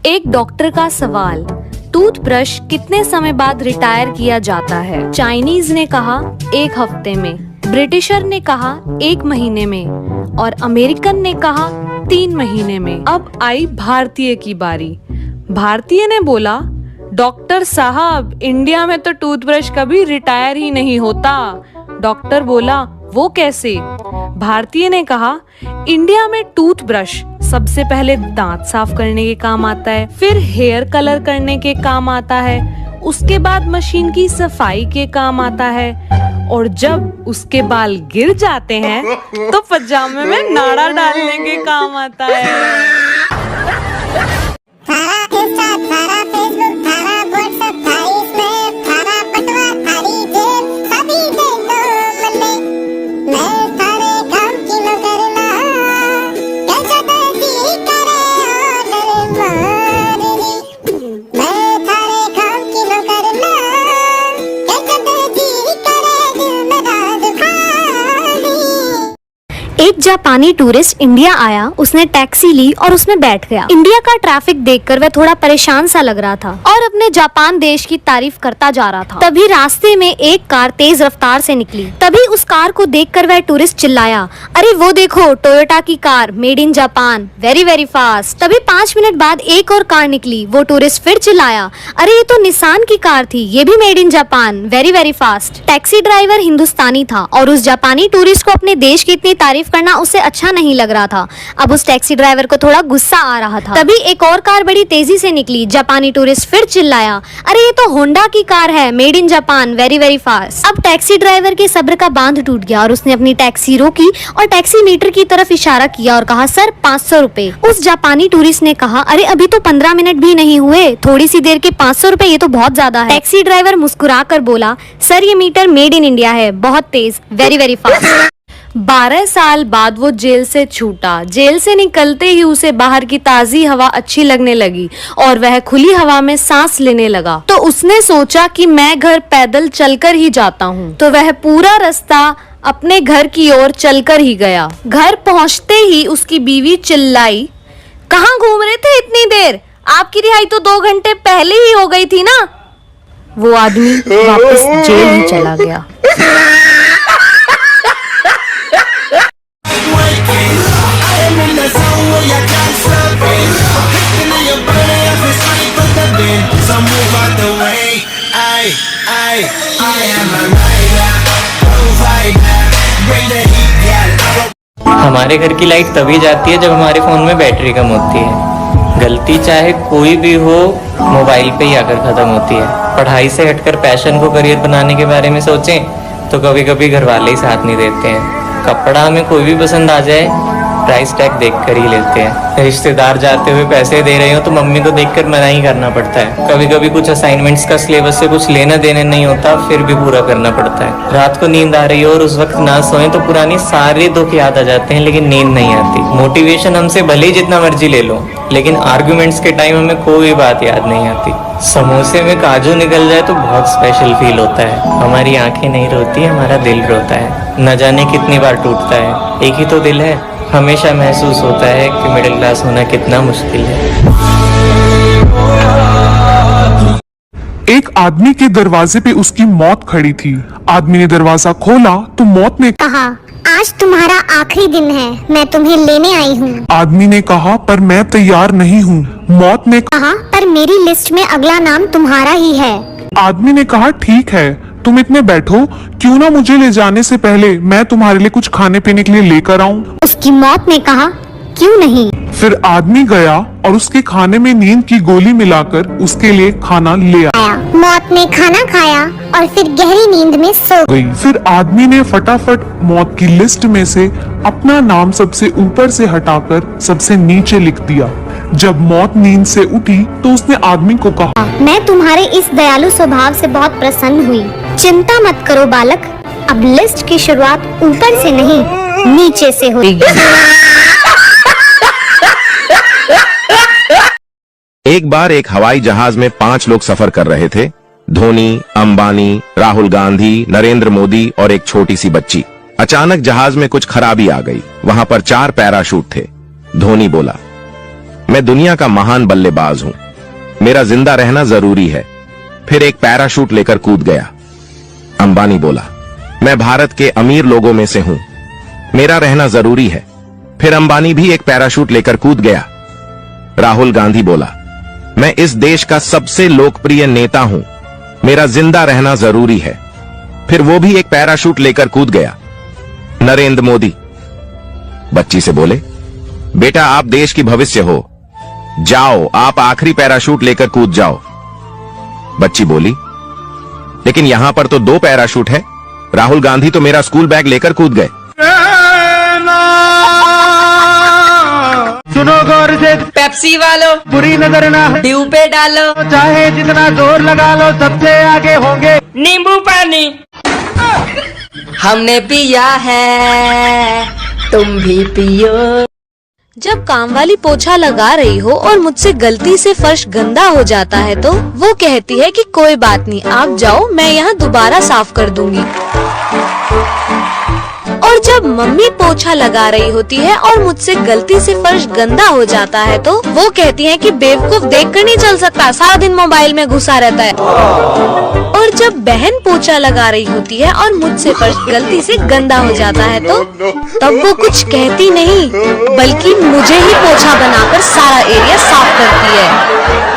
एक डॉक्टर का सवाल, टूथब्रश कितने समय बाद रिटायर किया जाता है? चाइनीज ने कहा 1 हफ्ते में, ब्रिटिशर ने कहा 1 महीने में और अमेरिकन ने कहा 3 महीने में। अब आई भारतीय की बारी। भारतीय ने बोला, डॉक्टर साहब, इंडिया में तो टूथब्रश कभी रिटायर ही नहीं होता। डॉक्टर बोला, वो कैसे? भारतीय ने कहा, इंडिया में टूथब्रश सबसे पहले दांत साफ करने के काम आता है, फिर हेयर कलर करने के काम आता है, उसके बाद मशीन की सफाई के काम आता है और जब उसके बाल गिर जाते हैं तो पजामे में नाड़ा डालने के काम आता है। एक जापानी टूरिस्ट इंडिया आया, उसने टैक्सी ली और उसमें बैठ गया। इंडिया का ट्रैफिक देखकर वह थोड़ा परेशान सा लग रहा था और अपने जापान देश की तारीफ करता जा रहा था। तभी रास्ते में एक कार तेज रफ्तार से निकली। तभी उस कार को देखकर वह टूरिस्ट चिल्लाया, अरे वो देखो, टोयोटा की car, made in Japan, very very fast. तभी 5 मिनट बाद एक और कार निकली। वो टूरिस्ट फिर चिल्लाया, अरे ये तो निसान की कार थी, ये भी made in Japan, very very fast. Taxi driver हिंदुस्तानी था और उस जापानी टूरिस्ट को अपने देश की इतनी तारीफ करना उसे अच्छा नहीं लग रहा था। अब उस टैक्सी ड्राइवर को थोड़ा गुस्सा आ रहा था। तभी एक और कार बड़ी तेजी से निकली। जापानी टूरिस्ट फिर चिल्लाया, अरे ये तो होंडा की कार है, made in Japan, very very fast. अब टैक्सी ड्राइवर के सब्र का बांध टूट गया और उसने अपनी टैक्सी रोकी और टैक्सी मीटर की तरफ इशारा किया और कहा, सर 500 रुपए। उस जापानी टूरिस्ट ने कहा, अरे अभी तो 15 मिनट भी नहीं हुए, थोड़ी सी देर के 500 रुपए, ये तो बहुत ज्यादा है। टैक्सी ड्राइवर मुस्कुरा कर बोला, सर ये मीटर मेड इन इंडिया है, बहुत तेज, वेरी वेरी फास्ट। 12 साल बाद वो जेल से छूटा। जेल से निकलते ही उसे बाहर की ताजी हवा अच्छी लगने लगी और वह खुली हवा में सांस लेने लगा। तो उसने सोचा कि मैं घर पैदल चलकर ही जाता हूँ। तो वह पूरा रास्ता अपने घर की ओर चलकर ही गया। घर पहुँचते ही उसकी बीवी चिल्लाई, कहाँ घूम रहे थे इतनी देर? आपकी रिहाई तो 2 घंटे पहले ही हो गई थी ना। वो आदमी वापस जेल ही चला गया। हमारे घर की लाइट तभी जाती है जब हमारे फोन में बैटरी कम होती है। गलती चाहे कोई भी हो, मोबाइल पे ही आकर खत्म होती है। पढ़ाई से हटकर पैशन को करियर बनाने के बारे में सोचें तो कभी कभी घर वाले ही साथ नहीं देते हैं। कपड़ा हमें कोई भी पसंद आ जाए, प्राइस टैग देख कर ही लेते हैं। रिश्तेदार जाते हुए पैसे दे रहे हो तो मम्मी को देखकर मना ही करना पड़ता है। कभी कभी कुछ असाइनमेंट्स का सिलेबस से कुछ लेना देना नहीं होता, फिर भी पूरा करना पड़ता है। रात को नींद आ रही हो और उस वक्त ना सोएं तो पुरानी सारे दुख याद आ जाते हैं, लेकिन नींद नहीं आती। मोटिवेशन हमसे भले ही जितना मर्जी ले लो, लेकिन आर्गुमेंट्स के टाइम हमें कोई बात याद नहीं आती। समोसे में काजू निकल जाए तो बहुत स्पेशल फील होता है। हमारी आंखें नहीं रोती, हमारा दिल रोता है। न जाने कितनी बार टूटता है। एक ही तो दिल है। हमेशा महसूस होता है कि मिडिल क्लास होना कितना मुश्किल है। एक आदमी के दरवाजे पे उसकी मौत खड़ी थी। आदमी ने दरवाजा खोला तो मौत ने कहा, आज तुम्हारा आखिरी दिन है, मैं तुम्हें लेने आई हूँ। आदमी ने कहा, पर मैं तैयार नहीं हूँ। मौत ने कहा, पर मेरी लिस्ट में अगला नाम तुम्हारा ही है। आदमी ने कहा, ठीक है, तुम इतने बैठो, क्यों ना मुझे ले जाने से पहले मैं तुम्हारे लिए कुछ खाने पीने के लिए लेकर आऊं। उसकी मौत ने कहा, क्यों नहीं। फिर आदमी गया और उसके खाने में नींद की गोली मिलाकर उसके लिए खाना ले आया। मौत ने खाना खाया और फिर गहरी नींद में सो गई। फिर आदमी ने फटाफट मौत की लिस्ट में से अपना नाम सबसे ऊपर से हटाकर सबसे नीचे लिख दिया। जब मौत नींद से उठी तो उसने आदमी को कहा, मैं तुम्हारे इस दयालु स्वभाव से बहुत प्रसन्न हुई। चिंता मत करो बालक, अब लिस्ट की शुरुआत ऊपर से नहीं, नीचे से होगी। एक बार एक हवाई जहाज में 5 लोग सफर कर रहे थे। धोनी, अंबानी, राहुल गांधी, नरेंद्र मोदी और एक छोटी सी बच्ची। अचानक जहाज में कुछ खराबी आ गई। वहां पर 4 पैराशूट थे। धोनी बोला, मैं दुनिया का महान बल्लेबाज हूं, मेरा जिंदा रहना जरूरी है। फिर एक पैराशूट लेकर कूद गया। अंबानी बोला, मैं भारत के अमीर लोगों में से हूं, मेरा रहना जरूरी है। फिर अंबानी भी एक पैराशूट लेकर कूद गया। राहुल गांधी बोला, मैं इस देश का सबसे लोकप्रिय नेता हूं, मेरा जिंदा रहना जरूरी है। फिर वो भी एक पैराशूट लेकर कूद गया। नरेंद्र मोदी बच्ची से बोले, बेटा आप देश की भविष्य हो, जाओ आप आखिरी पैराशूट लेकर कूद जाओ। बच्ची बोली, लेकिन यहां पर तो 2 पैराशूट है, राहुल गांधी तो मेरा स्कूल बैग लेकर कूद गए। सुनो गौर से, पेप्सी वालों बुरी नजर ना ड्यू पे डालो, चाहे जितना जोर लगा लो सबसे आगे होंगे। नींबू पानी हमने पिया है, तुम भी पियो। जब काम वाली पोछा लगा रही हो और मुझसे गलती से फर्श गंदा हो जाता है तो वो कहती है कि कोई बात नहीं, आप जाओ, मैं यहाँ दोबारा साफ कर दूंगी। और जब मम्मी पोछा लगा रही होती है और मुझसे गलती से फर्श गंदा हो जाता है तो वो कहती है कि बेवकूफ देखकर नहीं चल सकता, सारा दिन मोबाइल में घुसा रहता है। और जब बहन पोछा लगा रही होती है और मुझसे फर्श गलती से गंदा हो जाता है तो तब वो कुछ कहती नहीं, बल्कि मुझे ही पोछा बनाकर सारा एरिया साफ करती है।